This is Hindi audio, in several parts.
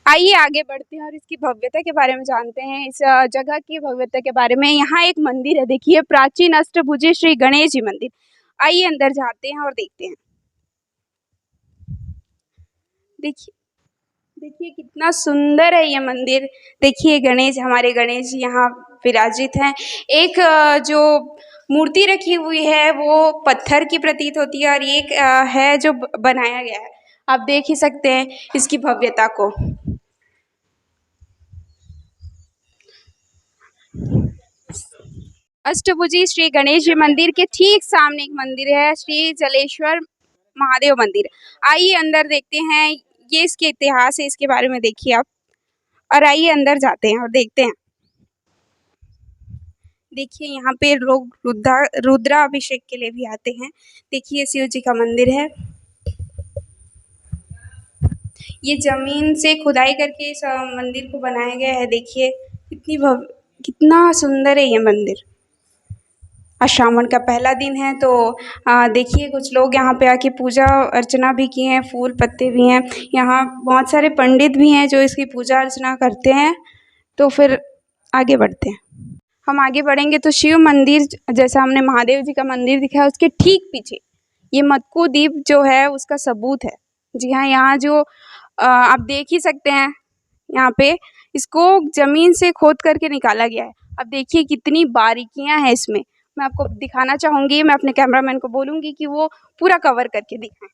आइए आगे बढ़ते हैं और इसकी भव्यता के बारे में जानते हैं। इस जगह की भव्यता के बारे में। यहाँ एक मंदिर है, देखिए, प्राचीन अष्टभुजी श्री गणेश जी मंदिर। आइए अंदर जाते हैं और देखते हैं। देखिए, देखिए कितना सुंदर है ये मंदिर। देखिए गणेश, हमारे गणेश जी यहाँ विराजित हैं। एक जो मूर्ति रखी हुई है वो पत्थर की प्रतीत होती है और एक है जो बनाया गया है। आप देख ही सकते हैं इसकी भव्यता को। अष्टभुजी श्री गणेश जी मंदिर के ठीक सामने एक मंदिर है, श्री जलेश्वर महादेव मंदिर। आइए अंदर देखते हैं, ये इसके इतिहास है, इसके बारे में देखिए आप। और आइए अंदर जाते हैं और देखते हैं। देखिए यहाँ पे लोग रुद्राभिषेक के लिए भी आते हैं। देखिए शिव जी का मंदिर है। ये जमीन से खुदाई करके इस मंदिर को बनाया गया है। देखिए कितना सुंदर है ये मंदिर। आज श्रावण का पहला दिन है तो देखिए कुछ लोग यहाँ पे आके पूजा अर्चना भी किए हैं, फूल पत्ते भी हैं। यहाँ बहुत सारे पंडित भी हैं जो इसकी पूजा अर्चना करते हैं। तो फिर आगे बढ़ते हैं। हम आगे बढ़ेंगे तो शिव मंदिर, जैसा हमने महादेव जी का मंदिर दिखा है, उसके ठीक पीछे ये मटकू द्वीप जो है उसका सबूत है। जी हाँ, यहाँ जो आप देख ही सकते हैं, यहाँ पे इसको जमीन से खोद करके निकाला गया है। अब देखिए कितनी बारीकियां हैं इसमें। मैं आपको दिखाना चाहूंगी, मैं अपने कैमरामैन को बोलूंगी कि वो पूरा कवर करके दिखाएं।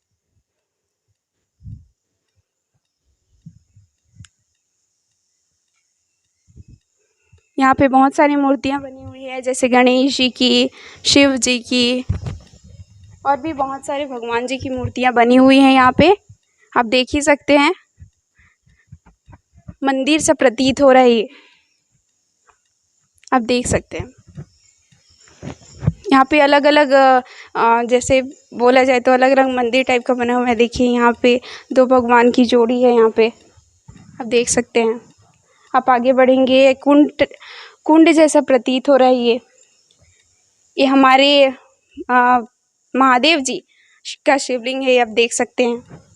यहाँ पे बहुत सारी मूर्तियाँ बनी हुई है, जैसे गणेश जी की, शिव जी की, और भी बहुत सारे भगवान जी की मूर्तियाँ बनी हुई हैं यहाँ पे। आप देख ही सकते हैं, मंदिर सा प्रतीत हो रहा है ये। आप देख सकते हैं यहाँ पे अलग अलग जैसे बोला जाए तो अलग अलग मंदिर टाइप का बना हुआ है। देखिए यहाँ पे दो भगवान की जोड़ी है यहाँ पे, आप देख सकते हैं। आप आगे बढ़ेंगे, कुंड जैसा प्रतीत हो रहा है ये हमारे महादेव जी का शिवलिंग है, आप देख सकते हैं।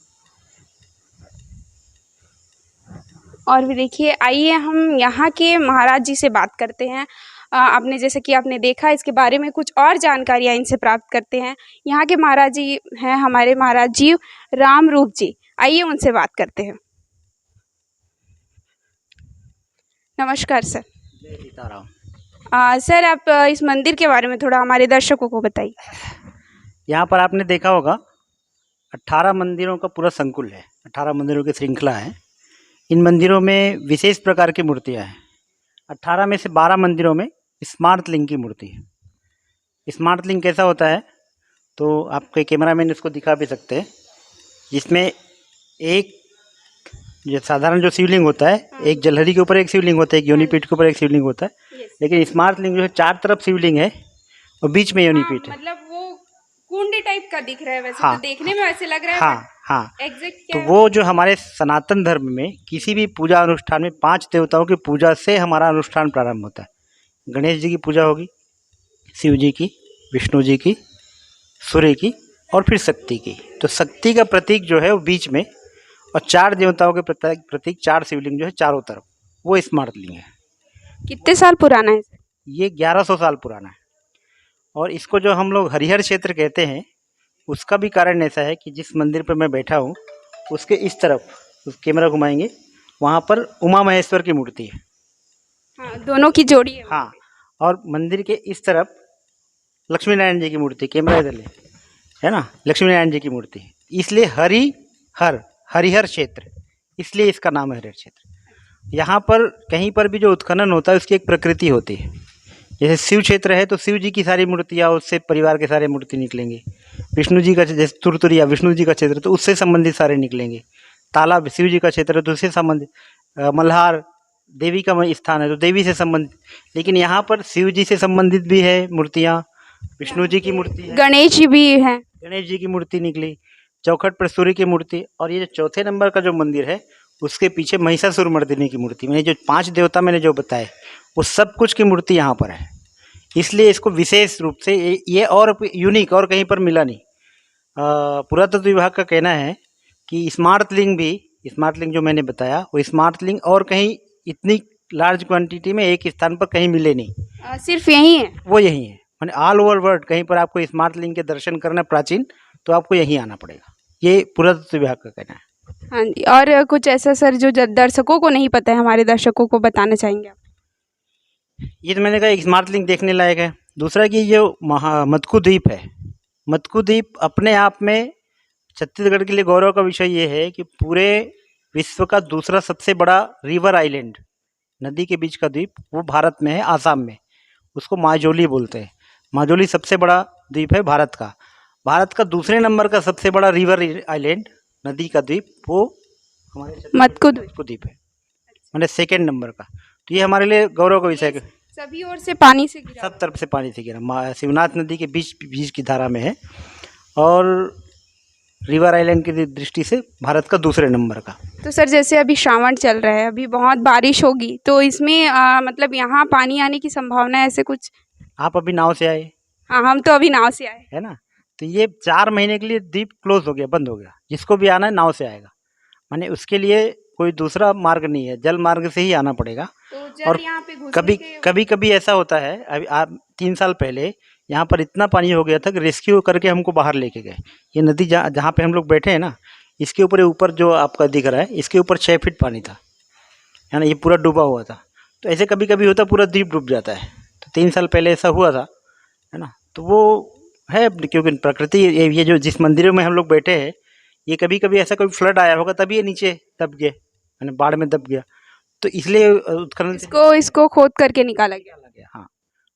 और भी देखिए, आइए हम यहाँ के महाराज जी से बात करते हैं। आपने जैसे कि आपने देखा, इसके बारे में कुछ और जानकारियाँ इनसे प्राप्त करते हैं। यहाँ के महाराज जी हैं हमारे महाराज जी राम रूप जी। आइए उनसे बात करते हैं। नमस्कार सर। जय सीताराम। सर, आप इस मंदिर के बारे में थोड़ा हमारे दर्शकों को बताइए। यहाँ पर आपने देखा होगा 18 मंदिरों का पूरा संकुल है, 18 मंदिरों की श्रृंखला है। इन मंदिरों में विशेष प्रकार की मूर्तियाँ हैं। 18 में से 12 मंदिरों में स्मार्ट लिंग की मूर्ति है। स्मार्ट लिंग कैसा होता है तो आपके कैमरामैन इसको दिखा भी सकते हैं। जिसमें एक जो साधारण जो शिवलिंग होता है, एक जलहरी के ऊपर एक शिवलिंग होता है, एक योनिपीठ के ऊपर एक शिवलिंग होता है। लेकिन स्मार्ट लिंग जो है 4 तरफ शिवलिंग है और बीच में योनिपीठ है। मतलब वो कुंड टाइप का दिख रहा है वैसे। हाँ, तो देखने में वैसे लग रहा है। हाँ हाँ। एग्जैक्ट तो क्या वो जो हमारे सनातन धर्म में किसी भी पूजा अनुष्ठान में 5 देवताओं की पूजा से हमारा अनुष्ठान प्रारंभ होता है। गणेश जी की पूजा होगी, शिव जी की, विष्णु जी की, सूर्य की और फिर शक्ति की। तो शक्ति का प्रतीक जो है वो बीच में, और 4 देवताओं के प्रतीक 4 शिवलिंग जो है चारों तरफ, वो स्मार्ट लिंग है। कितने साल पुराना है? ये 1100 साल पुराना है। और इसको जो हम लोग हरिहर क्षेत्र कहते हैं, उसका भी कारण ऐसा है कि जिस मंदिर पर मैं बैठा हूँ उसके इस तरफ, उस कैमरा घुमाएंगे, वहाँ पर उमा महेश्वर की मूर्ति है। हाँ, दोनों की जोड़ी है। हाँ, और मंदिर के इस तरफ लक्ष्मी नारायण जी की मूर्ति, कैमरा इधर ले, है ना, लक्ष्मी नारायण जी की मूर्ति है। इसलिए हरिहर क्षेत्र, इसलिए इसका नाम है हरिहर क्षेत्र। यहाँ पर कहीं पर भी जो उत्खनन होता है उसकी एक प्रकृति होती है। जैसे शिव क्षेत्र है तो शिव जी की सारी मूर्तियाँ, उससे परिवार के सारे मूर्ति निकलेंगे। विष्णु जी का जैसे तुरतुरिया विष्णु जी का क्षेत्र तो उससे संबंधित सारे निकलेंगे। तालाब शिव जी का क्षेत्र है तो उससे संबंधित, मल्हार देवी का स्थान है तो देवी से संबंधित। लेकिन यहाँ पर शिव जी से संबंधित भी है मूर्तियाँ, विष्णु जी की मूर्ति है, गणेश जी भी है, गणेश जी की मूर्ति निकली, चौखट पर सूर्य की मूर्ति। और ये जो चौथे नंबर का जो मंदिर है उसके पीछे महिषासुर मर्दिनी की मूर्ति। मैंने जो 5 देवता मैंने जो बताए वो सब कुछ की मूर्ति यहाँ पर है। इसलिए इसको विशेष रूप से ये और यूनिक और कहीं पर मिला नहीं। पुरातत्व विभाग का कहना है कि स्मार्ट लिंग भी स्मार्ट लिंक जो मैंने बताया वो स्मार्ट लिंक और कहीं इतनी लार्ज क्वांटिटी में एक स्थान पर कहीं मिले नहीं, सिर्फ यही है। वो यही है। मैंने ऑल ओवर वर्ल्ड कहीं पर आपको स्मार्ट लिंक के दर्शन करना प्राचीन, तो आपको यहीं आना पड़ेगा, ये पुरातत्व विभाग का कहना है। हाँ जी, और कुछ ऐसा सर जो दर्शकों को नहीं पता है, हमारे दर्शकों को बताना चाहेंगे आप? ये तो मैंने कहा एक स्मार्ट लिंक देखने लायक है। दूसरा कि जो मटकू द्वीप है, मटकू द्वीप अपने आप में छत्तीसगढ़ के लिए गौरव का विषय ये है कि पूरे विश्व का दूसरा सबसे बड़ा रिवर आइलैंड, नदी के बीच का द्वीप, वो भारत में है, आसाम में। उसको माजोली बोलते हैं। माजोली सबसे बड़ा द्वीप है भारत का। भारत का दूसरे नंबर का सबसे बड़ा रिवर आइलैंड, नदी का द्वीप, वो हमारे मटकू द्वीप है, मैंने सेकेंड नंबर का। तो ये हमारे लिए गौरव का विषय है। सभी ओर से पानी से घिरा, सब तरफ से पानी से घिरा, शिवनाथ नदी के बीच बीच की धारा में है, और रिवर आइलैंड की दृष्टि से भारत का दूसरे नंबर का। तो सर जैसे अभी श्रावण चल रहा है, अभी बहुत बारिश होगी, तो इसमें मतलब यहाँ पानी आने की संभावना है ऐसे कुछ? आप अभी नाव से आए? हाँ, हम तो अभी नाव से आए है ना। तो ये 4 महीने के लिए द्वीप क्लोज हो गया, बंद हो गया। जिसको भी आना है नाव से आएगा, माने उसके लिए कोई दूसरा मार्ग नहीं है, जल मार्ग से ही आना पड़ेगा। तो और जल यहाँ पे घुसने कभी के कभी कभी ऐसा होता है, अभी आप 3 साल पहले यहाँ पर इतना पानी हो गया था कि रेस्क्यू करके हमको बाहर लेके गए। ये नदी जहाँ पे हम लोग बैठे हैं ना, इसके ऊपर जो आपका दिख रहा है, इसके ऊपर 6 फीट पानी था, है ना। ये पूरा डूबा हुआ था। तो ऐसे कभी कभी होता, पूरा द्वीप डूब जाता है। तो 3 साल पहले ऐसा हुआ था, है ना। तो वो है, क्योंकि प्रकृति, ये जो जिस मंदिरों में हम लोग बैठे हैं, ये कभी कभी ऐसा कोई फ्लड आया होगा तभी ये नीचे दब गए, यानी बाढ़ में दब गया। तो इसलिए उत्खनन इसको खोद करके निकाला गया। हाँ।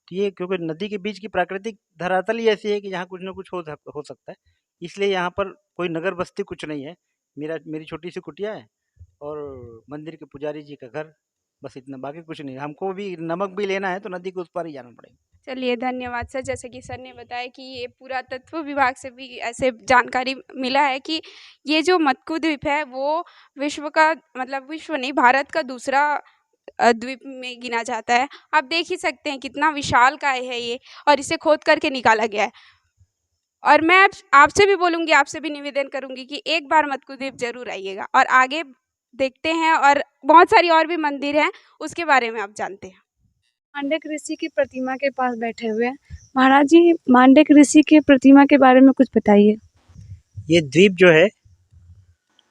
तो ये क्योंकि नदी के बीच की प्राकृतिक धरातल ही ऐसी है कि यहाँ कुछ ना कुछ हो सकता है, इसलिए यहाँ पर कोई नगर बस्ती कुछ नहीं है। मेरी छोटी सी कुटिया है और मंदिर के पुजारी जी का घर, बस इतना, बाकी कुछ नहीं। हमको भी नमक भी लेना है तो नदी के उस पार ही जाना पड़ेगा। चलिए, धन्यवाद सर। जैसे कि सर ने बताया कि ये पुरातत्व विभाग से भी ऐसे जानकारी मिला है कि ये जो मटकू द्वीप है वो विश्व का, मतलब विश्व नहीं, भारत का दूसरा द्वीप में गिना जाता है। आप देख ही सकते हैं कितना विशालकाय है ये, और इसे खोद करके निकाला गया है। और मैं आपसे भी बोलूँगी, आपसे भी निवेदन करूँगी कि एक बार मटकू द्वीप जरूर आइएगा, और आगे देखते हैं, और बहुत सारी और भी मंदिर हैं, उसके बारे में आप जानते हैं। मांडक ऋषि की प्रतिमा के पास बैठे हुए हैं। महाराज जी, मांडक ऋषि की प्रतिमा के बारे में कुछ बताइए। ये द्वीप जो है,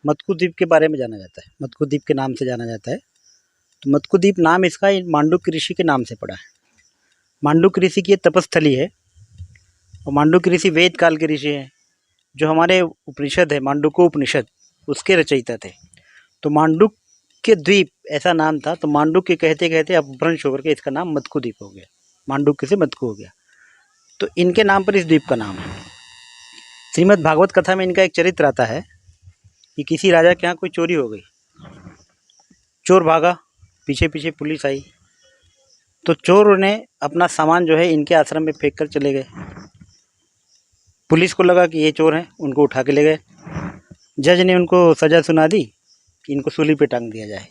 मटकू द्वीप के बारे में जाना जाता है, मटकू द्वीप के नाम से जाना जाता है। तो मटकू द्वीप नाम इसका मांडुक्य ऋषि के नाम से पड़ा है। मांडुक्य ऋषि की तपस्थली है, और मांडुक्य ऋषि वेद काल के ऋषि हैं। जो हमारे उपनिषद है, मांडुक्य उपनिषद, उसके रचयिता थे। तो मांडुक्य द्वीप ऐसा नाम था, तो मांडुक्य कहते कहते अपभ्रंश होकर के इसका नाम मटकू द्वीप हो गया, मांडुक्य से मटकू हो गया। तो इनके नाम पर इस द्वीप का नाम है। श्रीमद् भागवत कथा में इनका एक चरित्र आता है कि किसी राजा के यहाँ कोई चोरी हो गई, चोर भागा, पीछे पीछे पुलिस आई, तो चोर ने अपना सामान जो है इनके आश्रम में फेंक कर चले गए। पुलिस को लगा कि ये चोर हैं, उनको उठा के ले गए। जज ने उनको सज़ा सुना दी कि इनको सूली पे टांग दिया जाए।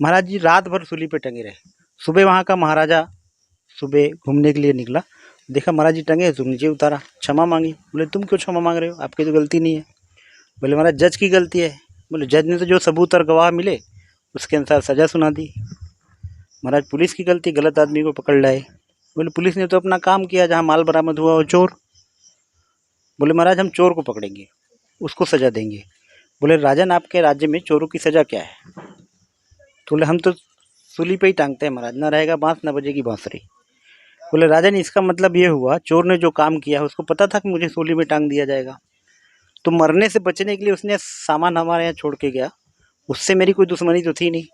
महाराज जी रात भर सूली पे टंगे रहे। सुबह वहाँ का महाराजा सुबह घूमने के लिए निकला, देखा महाराज जी टंगे, तो नीचे उतारा, क्षमा मांगी। बोले तुम क्यों क्षमा मांग रहे हो, आपकी तो गलती नहीं है। बोले महाराज जज की गलती है। बोले जज ने तो जो सबूत और गवाह मिले उसके अनुसार सज़ा सुना दी। महाराज पुलिस की गलती, गलत आदमी को पकड़ लाए। बोले पुलिस ने तो अपना काम किया, जहाँ माल बरामद हुआ वो चोर। बोले महाराज हम चोर को पकड़ेंगे, उसको सज़ा देंगे। बोले राजन आपके राज्य में चोरों की सज़ा क्या है? तो बोले हम तो सूली पे ही टांगते हैं महाराज, ना रहेगा बाँस ना बजेगी बाँसुरी। बोले राजन इसका मतलब ये हुआ, चोर ने जो काम किया उसको पता था कि मुझे सूली में टांग दिया जाएगा, तो मरने से बचने के लिए उसने सामान हमारे यहाँ छोड़ के गया। उससे मेरी कोई दुश्मनी तो थी नहीं।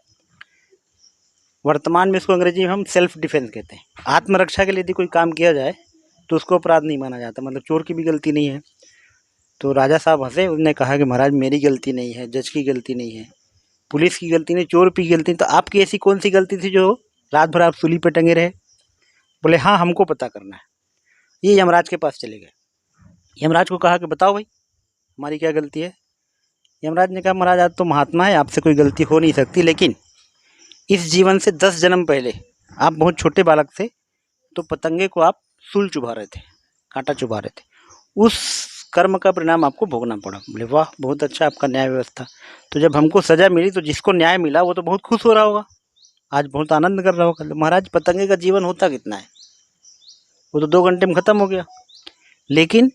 वर्तमान में इसको अंग्रेजी में हम सेल्फ डिफेंस कहते हैं। आत्मरक्षा के लिए यदि कोई काम किया जाए तो उसको अपराध नहीं माना जाता, मतलब चोर की भी गलती नहीं है। तो राजा साहब हंसे, उन्होंने कहा कि महाराज मेरी गलती नहीं है, जज की गलती नहीं है, पुलिस की गलती नहीं, चोर की गलती नहीं, तो आपकी ऐसी कौन सी गलती थी जो रात भर आप सूली पे टंगे रहे? बोले हाँ हमको पता करना है। ये यमराज के पास चले गए। यमराज को कहा कि बताओ भाई हमारी क्या गलती है। यमराज ने कहा महाराज आप तो महात्मा है, आपसे कोई गलती हो नहीं सकती, लेकिन इस जीवन से 10 जन्म पहले आप बहुत छोटे बालक थे, तो पतंगे को आप सूल चुभा रहे थे, कांटा चुभा रहे थे। उस कर्म का परिणाम आपको भोगना पड़ा। बोले वाह, बहुत अच्छा आपका न्याय व्यवस्था। तो जब हमको सज़ा मिली तो जिसको न्याय मिला वो तो बहुत खुश हो रहा होगा, आज बहुत आनंद कर रहा होगा। महाराज, पतंगे का जीवन होता कितना है, वो तो 2 घंटे में ख़त्म हो गया। लेकिन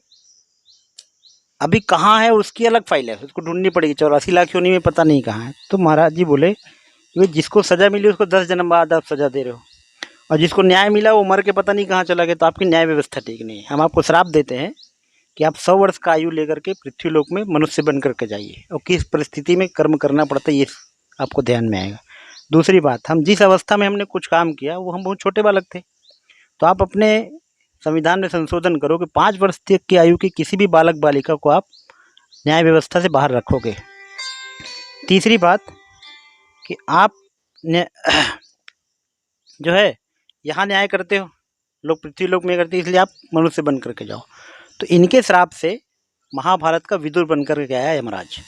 अभी कहाँ है उसकी अलग फाइल है, उसको ढूंढनी पड़ेगी। 84 लाख योनि में पता नहीं कहाँ है। तो महाराज जी बोले कि जिसको सज़ा मिली उसको 10 जन्म बाद आप सज़ा दे रहे हो, और जिसको न्याय मिला वो मर के पता नहीं कहाँ चला गया। तो आपकी न्याय व्यवस्था ठीक नहीं है। हम आपको श्राप देते हैं कि आप 100 वर्ष का आयु लेकर के पृथ्वी लोक में मनुष्य बन करके जाइए, और किस परिस्थिति में कर्म करना पड़ता है ये आपको ध्यान में आएगा। दूसरी बात, हम जिस अवस्था में हमने कुछ काम किया वो हम बहुत छोटे बालक थे, तो आप अपने संविधान में संशोधन करो कि 5 वर्ष तक की आयु की किसी भी बालक बालिका को आप न्याय व्यवस्था से बाहर रखोगे। तीसरी बात कि आप जो है यहाँ न्याय करते हो, लोग पृथ्वी लोक में करते हैं, इसलिए आप मनुष्य बन करके जाओ। तो इनके श्राप से महाभारत का विदुर बन करके आया यमराज।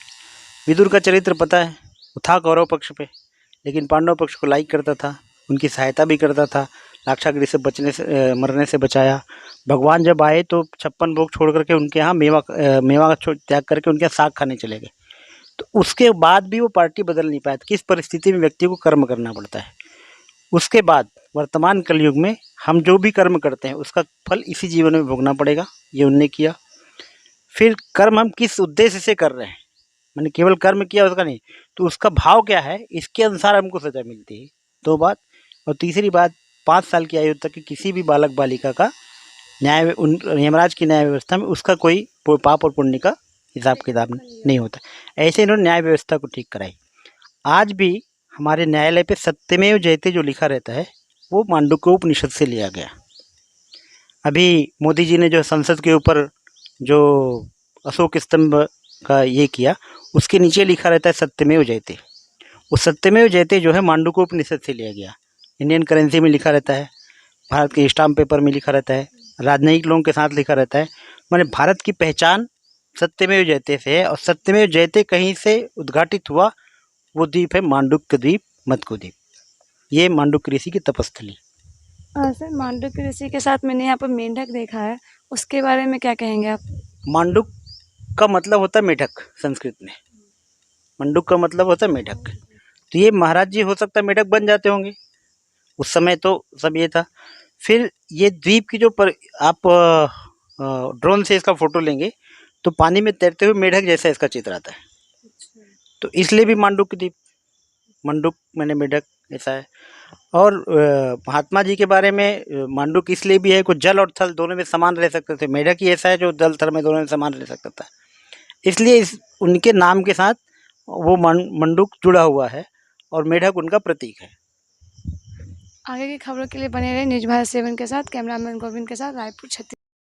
विदुर का चरित्र पता है, वो था कौरव पक्ष पे, लेकिन पांडव पक्ष को लाइक करता था, उनकी सहायता भी करता था, लाक्षागृह से मरने से बचाया। भगवान जब आए तो 56 भोग छोड़ करके उनके यहाँ मेवा त्याग करके उनके यहाँ साग खाने चले गए। तो उसके बाद भी वो पार्टी बदल नहीं पाया। किस परिस्थिति में व्यक्ति को कर्म करना पड़ता है। उसके बाद वर्तमान कलयुग में हम जो भी कर्म करते हैं उसका फल इसी जीवन में भोगना पड़ेगा, ये उनने किया। फिर कर्म हम किस उद्देश्य से कर रहे हैं, मैंने केवल कर्म किया उसका नहीं, तो उसका भाव क्या है, इसके अनुसार हमको सज़ा मिलती है। 2 बात। और तीसरी बात, 5 साल की आयु तक की किसी भी बालक बालिका का न्याय यमराज की न्याय व्यवस्था में उसका कोई पाप और पुण्य का हिसाब किताब नहीं होता। ऐसे इन्होंने न्याय व्यवस्था को ठीक कराई। आज भी हमारे न्यायालय पे सत्यमेव जयते जो लिखा रहता है वो मांडुक्योपनिषद से लिया गया। अभी मोदी जी ने जो संसद के ऊपर जो अशोक स्तंभ का ये किया, उसके नीचे लिखा रहता है सत्यमेव जयते। वो सत्यमेव जयते जो है मांडुक्योपनिषद से लिया गया। इंडियन करेंसी में लिखा रहता है, भारत के स्टाम्प पेपर में लिखा रहता है, राजनयिक लोगों के साथ लिखा रहता है। माने भारत की पहचान सत्यमेव जयते से है, और सत्यमेव जयते कहीं से उद्घाटित हुआ, वो द्वीप है मांडुक्य द्वीप, मत्को द्वीप। ये मांडुक्य ऋषि की तपस्थली। सर, मांडुक्य ऋषि के साथ मैंने यहाँ पर मेंढक देखा है, उसके बारे में क्या कहेंगे आप? मांडुक का मतलब होता है मेढक, संस्कृत में मंडुक का मतलब होता है मेढक। तो ये महाराज जी हो सकता है मेढक बन जाते होंगे, उस समय तो सब ये था। फिर ये द्वीप की जो आप ड्रोन से इसका फोटो लेंगे तो पानी में तैरते हुए मेढक जैसा इसका चित्र आता है, तो इसलिए भी मांडुक्य द्वीप, मंडुक मैंने मेढक ऐसा है। और महात्मा जी के बारे में मांडुक इसलिए भी है कि जल और थल दोनों में समान रह सकते थे। मेढक ही ऐसा है जो जल थल में दोनों में समान रह सकता था, इसलिए उनके नाम के साथ वो मंडुक जुड़ा हुआ है, और मेढक उनका प्रतीक है। आगे की खबरों के लिए बने रहे न्यूज़ भारत 7 के साथ। कैमरामैन गोविंद के साथ, रायपुर, छत्तीसगढ़।